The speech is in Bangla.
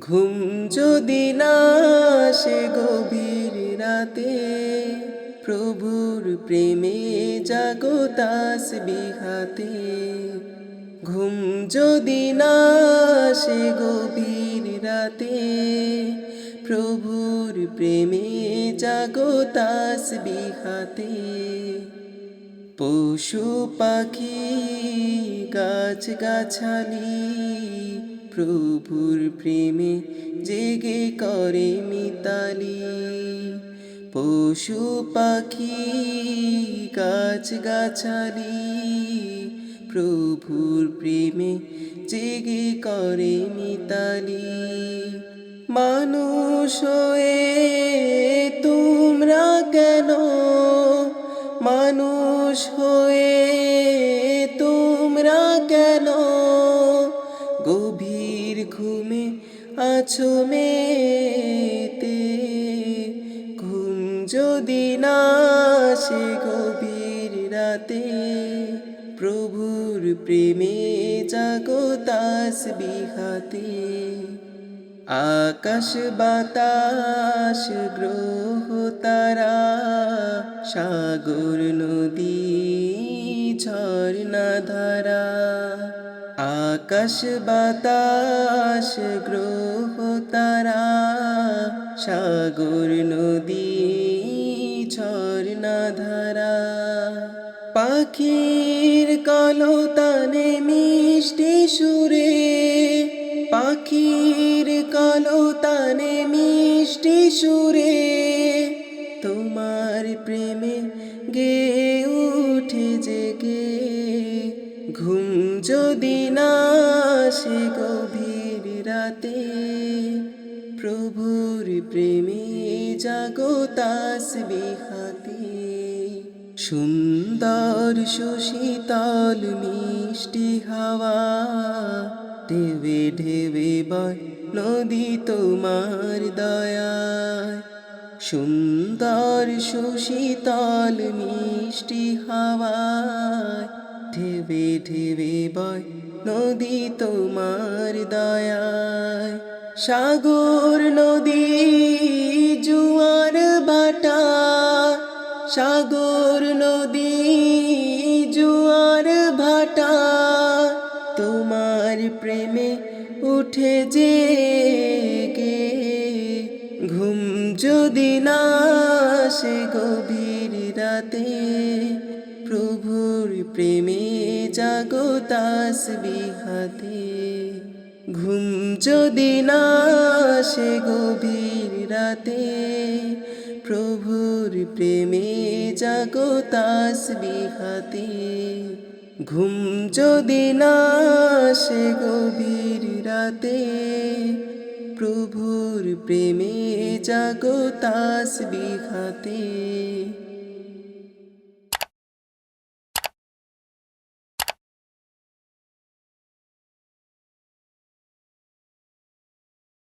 ঘুম যদি না আসে গভীর রাতে, প্রভুর প্রেমে জাগো তাসবিহ হাতে। ঘুম যদি না আসে গভীর রাতে, প্রভুর প্রেমে জাগো তাসবিহ হাতে। পশু পাখি গাছ গাছালি, প্রভুর প্রেমে জেগে করে মিতালি। পশু পাখি গাছ গাছালি, প্রভুর প্রেমে জেগে করে মিতালি। মানুষ হয়ে তোমরা কেন, মানুষ হয়ে তোমরা কেন গভীর ঘুমে আছো মেতে। ঘুম যদি না আসে গভীর রাতে, প্রভুর প্রেমে জাগো তাসবিহ হাতে। আকাশ বাতাস গ্রহ তারা, সাগর নদী ঝর্ণা ধারা। আকাশ বাতাস গ্রহ তারা, সাগর নদী ঝর্ণা ধারা। পাখির কলতানে মিষ্টি সুরে, পাখির কলতানে মিষ্টি সুরে, তোমার প্রেমে গে উঠে জেগে। ঘুম যদি না আসে গভীর রাতে, প্রভুর প্রেমে জাগো তাসবিহ হাতে। সুন্দর সুশীতল মিষ্টি হাওয়া, ঢেবে ঢেবে বয় নদী তোমার দয়ায়। সুন্দর সুশীতল মিষ্টি হাওয়া, ঢেবে ঢেবে বয় নদী তোমার দয়ায়। সাগর নদী জুয়ার ভাটা, সাগর নদী জুয়ার ভাটা, তোমার প্রেমে উঠে জেগে। ঘুম যদি না আসে গভীর রাতে, প্রভুর প্রেমে জাগো তাসবিহ হাতে। ঘুম যদি না আসে গভীর রাতে, প্রভুর প্রেমে জাগো তাসবিহ হাতে। ঘুম যদি না আসে গভীর রাতে, প্রভুর প্রেমে জাগো তাসবিহ হাতে।